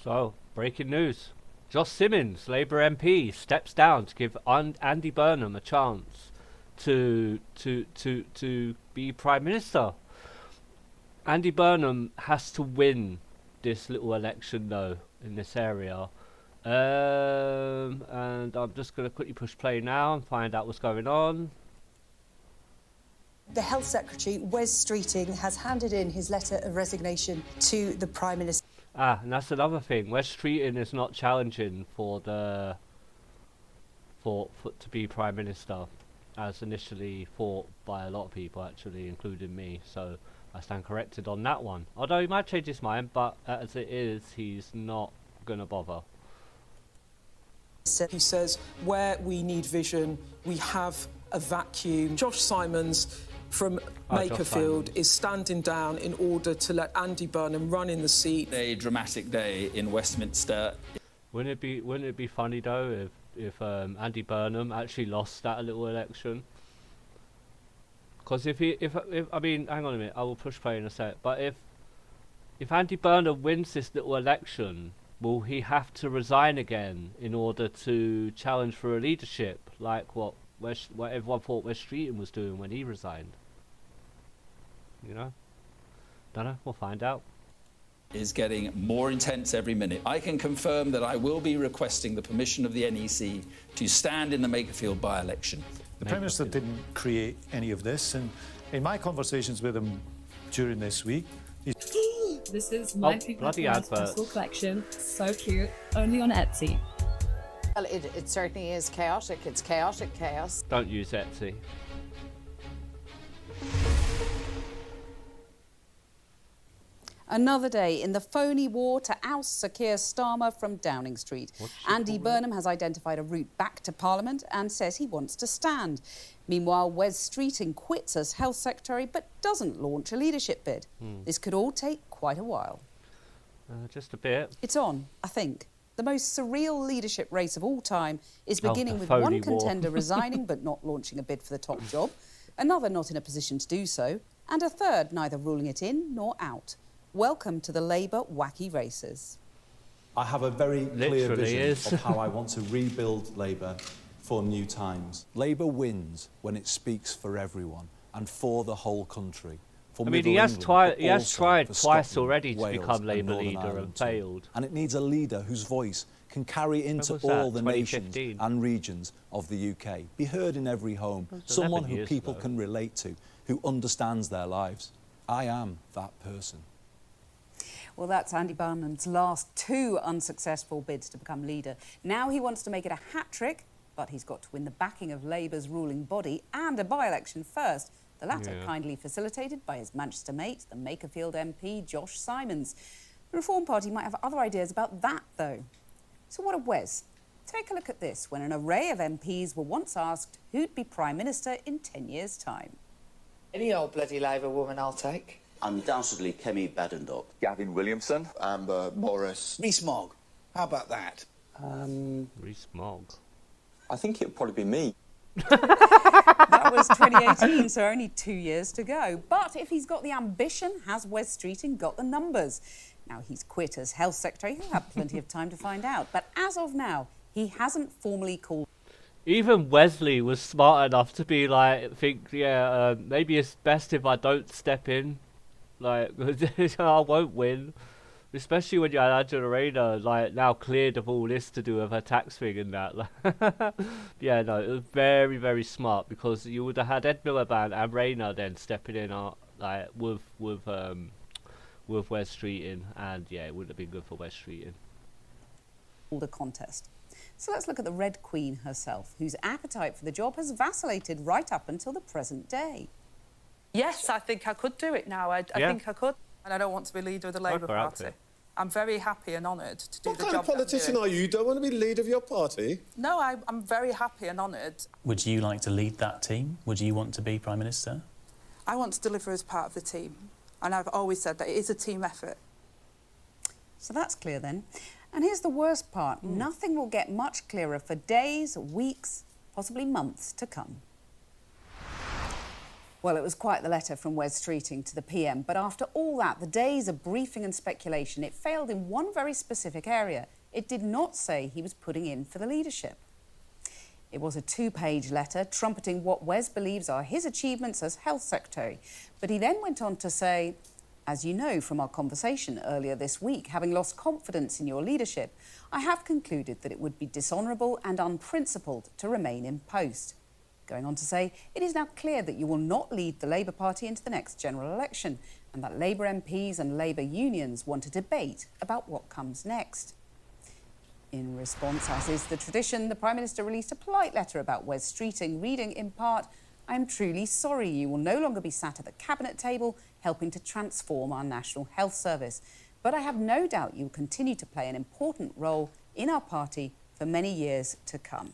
So, breaking news. Josh Simmons, Labour MP, steps down to give Andy Burnham a chance to be Prime Minister. Andy Burnham has to win this little election though in this area. And I'm just going to quickly push play now and find out what's going on. The Health Secretary, Wes Streeting, has handed in his letter of resignation to the Prime Minister. Ah, and that's another thing. Wes Streeting is not challenging for to be Prime Minister, as initially thought by a lot of people, actually, including me. So I stand corrected on that one. Although he might change his mind, but as it is, he's not gonna bother. He says, where we need vision, we have a vacuum. Josh Simons from Makerfield is standing down in order to let Andy Burnham run in the seat. A dramatic day in Westminster. Wouldn't it be funny though if Andy Burnham actually lost that little election? Because if I mean, hang on a minute, I will push play in a sec. But if Andy Burnham wins this little election, will he have to resign again in order to challenge for a leadership, like what everyone thought Wes Streeting was doing when he resigned? You know? Don't know. We'll find out. Is getting more intense every minute. I can confirm that I will be requesting the permission of the NEC to stand in the Makerfield by-election. The Prime Minister didn't create any of this, and in my conversations with him during this week, this is my bloody advert. personal collection. So cute. Only on Etsy. Well, it certainly is chaotic. It's chaotic chaos. Don't use Etsy. Another day in the phony war to oust Sir Keir Starmer from Downing Street. Andy Burnham has identified a route back to Parliament and says he wants to stand. Meanwhile, Wes Streeting quits as Health Secretary but doesn't launch a leadership bid. This could all take quite a while. Just a bit. It's on, I think. The most surreal leadership race of all time is beginning with one contender resigning but not launching a bid for the top job, another not in a position to do so, and a third neither ruling it in nor out. Welcome to the Labour wacky races. I have a very clear vision of how I is. want to rebuild Labour for new times. Labour wins when it speaks for everyone and for the whole country. I mean, he has tried twice already to become Labour leader and failed. And it needs a leader whose voice can carry into all the nations and regions of the UK, be heard in every home, someone who people can relate to, who understands their lives. I am that person. Well, that's Andy Burnham's last two unsuccessful bids to become leader. Now he wants to make it a hat-trick, but he's got to win the backing of Labour's ruling body and a by-election first, the latter kindly facilitated by his Manchester mate, the Makerfield MP, Josh Simons. The Reform Party might have other ideas about that, though. So what of Wes? Take a look at this, when an array of MPs were once asked who'd be Prime Minister in 10 years' time. Any old bloody Labour woman I'll take. Undoubtedly Kemi Badenoch. Gavin Williamson. Amber Morris. Rees-Mogg. How about that? Rees-Mogg. I think it'd probably be me. That was 2018, so only 2 years to go. But if he's got the ambition, has Wes Streeting got the numbers? Now, he's quit as Health Secretary. He'll have plenty of time to find out. But as of now, he hasn't formally called. Even Wesley was smart enough to be like, maybe it's best if I don't step in. Like, I won't win. Especially when you had Angela Rayner, like, now cleared of all this to do with her tax thing and that. Yeah, no, it was very, very smart, because you would have had Ed Miliband and Rayner then stepping in, like, with Wes Streeting, and yeah, it would have been good for Wes Streeting. The contest. So let's look at the Red Queen herself, whose appetite for the job has vacillated right up until the present day. Yes, I think I could do it now. I think I could. And I don't want to be leader of the Labour Party. I'm very happy and honoured to do the job. What kind of politician are you? You don't want to be leader of your party? No, I'm very happy and honoured. Would you like to lead that team? Would you want to be Prime Minister? I want to deliver as part of the team. And I've always said that it is a team effort. So that's clear then. And here's the worst part. Nothing will get much clearer for days, weeks, possibly months to come. Well, it was quite the letter from Wes Streeting to the PM, but after all that, the days of briefing and speculation, it failed in one very specific area. It did not say he was putting in for the leadership. It was a two-page letter trumpeting what Wes believes are his achievements as Health Secretary. But he then went on to say, as you know from our conversation earlier this week, having lost confidence in your leadership, I have concluded that it would be dishonourable and unprincipled to remain in post. Going on to say, it is now clear that you will not lead the Labour Party into the next general election and that Labour MPs and Labour unions want a debate about what comes next. In response, as is the tradition, the Prime Minister released a polite letter about Wes Streeting, reading in part, I am truly sorry you will no longer be sat at the Cabinet table helping to transform our National Health Service. But I have no doubt you will continue to play an important role in our party for many years to come.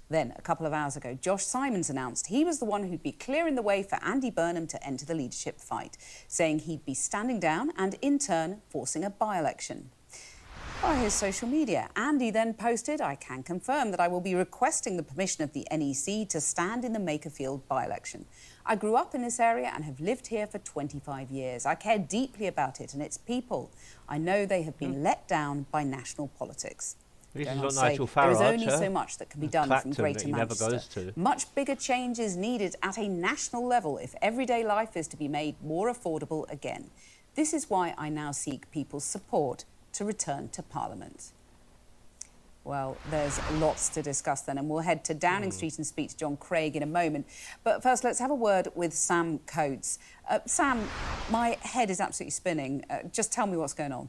Then, a couple of hours ago, Josh Simons announced he was the one who'd be clearing the way for Andy Burnham to enter the leadership fight, saying he'd be standing down and, in turn, forcing a by-election. Via his social media, Andy then posted, I can confirm that I will be requesting the permission of the NEC to stand in the Makerfield by-election. I grew up in this area and have lived here for 25 years. I care deeply about it and its people. I know they have been let down by national politics. This Going is on what to say, Nigel there is Farage, only so much that can be done from Greater Manchester. Much bigger change is needed at a national level if everyday life is to be made more affordable again. This is why I now seek people's support to return to Parliament. Well, there's lots to discuss then, and we'll head to Downing Street and speak to John Craig in a moment. But first, let's have a word with Sam Coates. Sam, my head is absolutely spinning. Just tell me what's going on.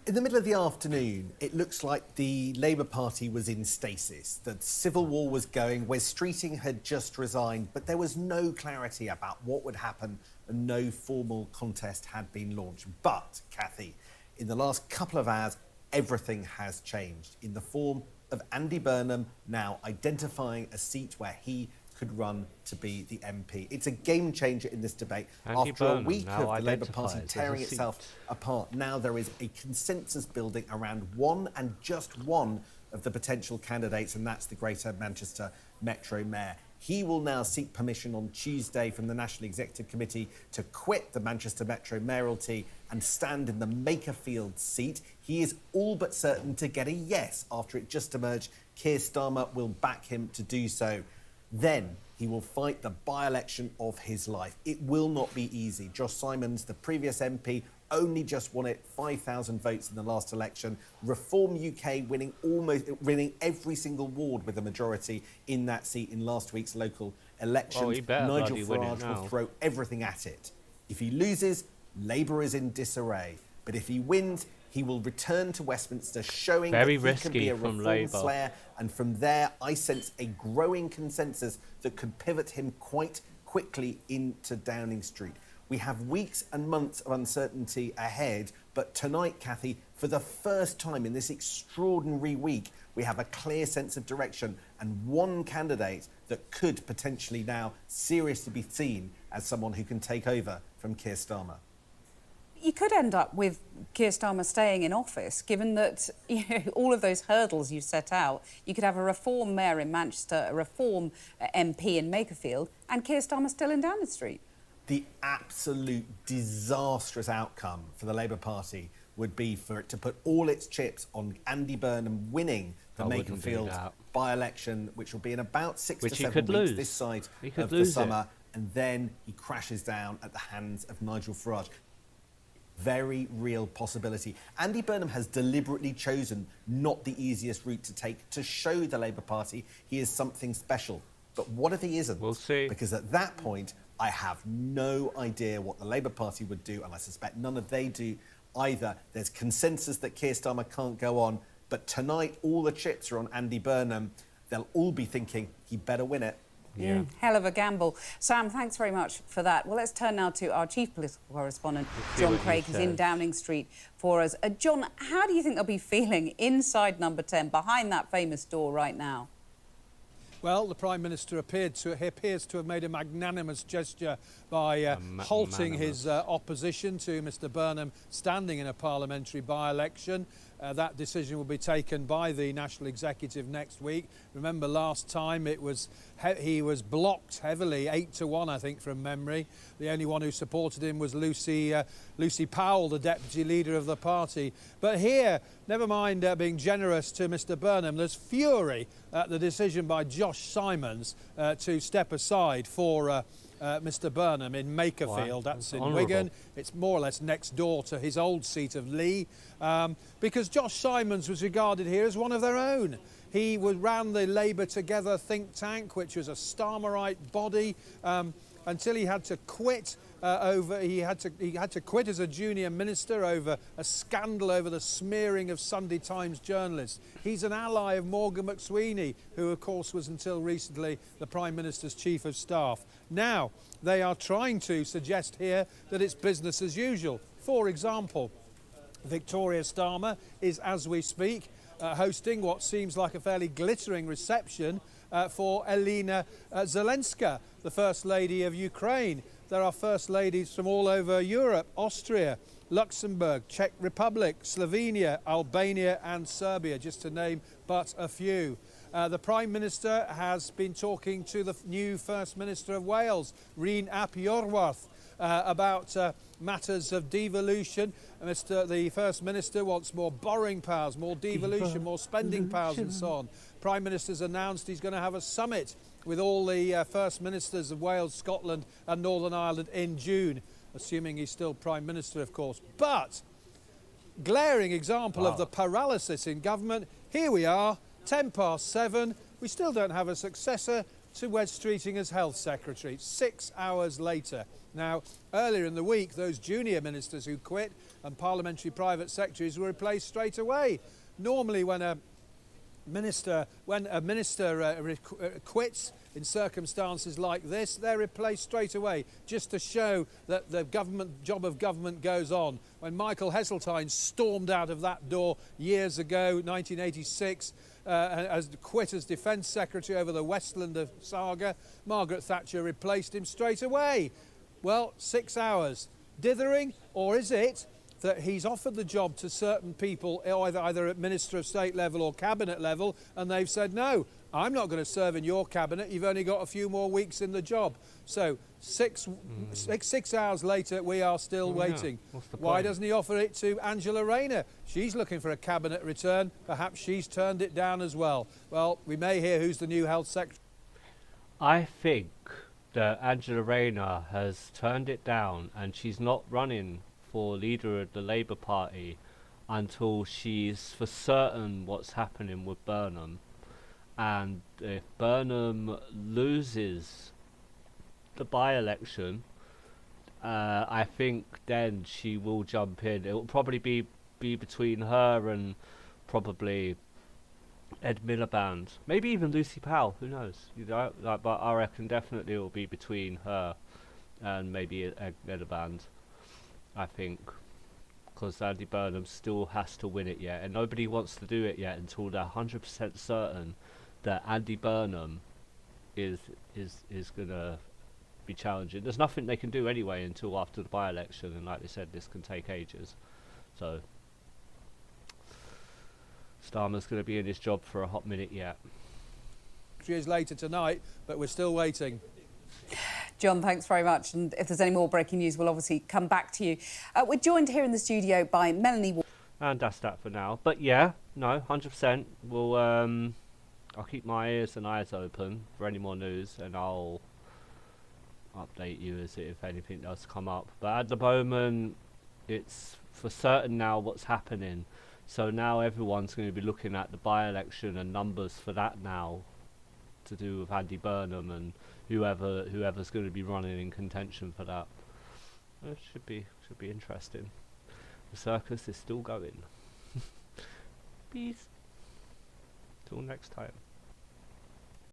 In the middle of the afternoon, it looks like the Labour Party was in stasis. The civil war was going. Wes Streeting had just resigned, but there was no clarity about what would happen and no formal contest had been launched. But, Cathy, in the last couple of hours, everything has changed in the form of Andy Burnham now identifying a seat where he could run to be the MP. It's a game changer in this debate. Andy After Burnham a week of the Labour Party as tearing a seat. itself apart, now there is a consensus building around one and just one of the potential candidates, and that's the Greater Manchester Metro Mayor. He will now seek permission on Tuesday from the National Executive Committee to quit the Manchester Metro mayoralty and stand in the Makerfield seat. He is all but certain to get a yes after it just emerged. Keir Starmer will back him to do so. Then he will fight the by-election of his life. It will not be easy. Josh Simons, the previous MP, only just won it 5,000 votes in the last election. Reform UK winning every single ward with a majority in that seat in last week's local elections. Nigel Farage will throw everything at it. If he loses, Labour is in disarray. But if he wins, he will return to Westminster, showing that he can be a reform slayer. And from there, I sense a growing consensus that could pivot him quite quickly into Downing Street. We have weeks and months of uncertainty ahead, but tonight, Cathy, for the first time in this extraordinary week, we have a clear sense of direction and one candidate that could potentially now seriously be seen as someone who can take over from Keir Starmer. You could end up with Keir Starmer staying in office, given that all of those hurdles you set out. You could have a Reform mayor in Manchester, a Reform MP in Makerfield, and Keir Starmer still in Downing Street. The absolute disastrous outcome for the Labour Party would be for it to put all its chips on Andy Burnham winning the Makerfield by-election, which will be in about 6 to 7 weeks this side of the summer, and then he crashes down at the hands of Nigel Farage. Very real possibility. Andy Burnham has deliberately chosen not the easiest route to take to show the Labour Party he is something special. But what if he isn't? We'll see. Because at that point, I have no idea what the Labour Party would do, and I suspect none of they do either. There's consensus that Keir Starmer can't go on, but tonight all the chips are on Andy Burnham. They'll all be thinking he better win it. Yeah. Hell of a gamble. Sam, thanks very much for that. Well, let's turn now to our chief political correspondent, John Craig, who's in Downing Street for us. John, how do you think they'll be feeling inside number 10, behind that famous door right now? Well, the Prime Minister appears to have made a magnanimous gesture by halting his opposition to Mr Burnham standing in a parliamentary by-election. That decision will be taken by the National Executive next week. Remember last time he was blocked heavily, 8-1 I think from memory. The only one who supported him was Lucy Powell, the Deputy Leader of the party. But here, never mind being generous to Mr Burnham, there's fury at the decision by Josh Simons to step aside for Mr Burnham in Makerfield. That's in Wigan. It's more or less next door to his old seat of Lee, because Josh Simons was regarded here as one of their own. He ran the Labour Together think tank, which was a Starmerite body, until he had to quit. He had to quit as a junior minister over a scandal over the smearing of Sunday Times journalists. He's an ally of Morgan McSweeney, who of course was until recently the Prime Minister's Chief of Staff. Now they are trying to suggest here that it's business as usual. For example, Victoria Starmer is, as we speak, hosting what seems like a fairly glittering reception for Elena Zelenska, the First Lady of Ukraine. There are First Ladies from all over Europe, Austria, Luxembourg, Czech Republic, Slovenia, Albania and Serbia, just to name but a few. The Prime Minister has been talking to the new First Minister of Wales, Rhyn ap Iorwerth, about matters of devolution. The First Minister wants more borrowing powers, more devolution, more spending powers and so on. Prime Minister's announced he's going to have a summit with all the First Ministers of Wales, Scotland and Northern Ireland in June, assuming he's still Prime Minister, of course. But, glaring example of the paralysis in government, here we are, 7:10, we still don't have a successor to Wes Streeting as Health Secretary, 6 hours later. Now, earlier in the week, those junior ministers who quit and parliamentary private secretaries were replaced straight away. Normally, when a minister quits in circumstances like this, they're replaced straight away, just to show that the job of government goes on. When Michael Heseltine stormed out of that door years ago, 1986, as quit as Defence Secretary over the Westlander saga, Margaret Thatcher replaced him straight away. Well, 6 hours. Dithering, or is it that he's offered the job to certain people, either at Minister of State level or Cabinet level, and they've said, no, I'm not going to serve in your Cabinet, you've only got a few more weeks in the job. So 6 hours later, we are still waiting. Why doesn't he offer it to Angela Rayner? She's looking for a Cabinet return. Perhaps she's turned it down as well. Well, we may hear who's the new Health Secretary. I think that Angela Rayner has turned it down and she's not running for leader of the Labour Party until she's for certain what's happening with Burnham. And if Burnham loses the by-election, I think then she will jump in. It will probably be between her and probably Ed Miliband, maybe even Lucy Powell, who knows, but I reckon definitely it will be between her and maybe Ed Miliband, I think, because Andy Burnham still has to win it yet, and nobody wants to do it yet until they're 100% certain that Andy Burnham is gonna be challenging. There's nothing they can do anyway until after the by-election, and like they said, this can take ages. So Starmer's going to be in his job for a hot minute yet. 3 years later tonight, but we're still waiting. John, thanks very much. And if there's any more breaking news, we'll obviously come back to you. We're joined here in the studio by Melanie. And that's that for now. But yeah, no, 100%. We'll I'll keep my ears and eyes open for any more news, and I'll update you if anything does come up. But at the moment, it's for certain now what's happening. So now everyone's going to be looking at the by-election and numbers for that now, to do with Andy Burnham and whoever's going to be running in contention for that. It should be interesting. The circus is still going. Peace. Till next time.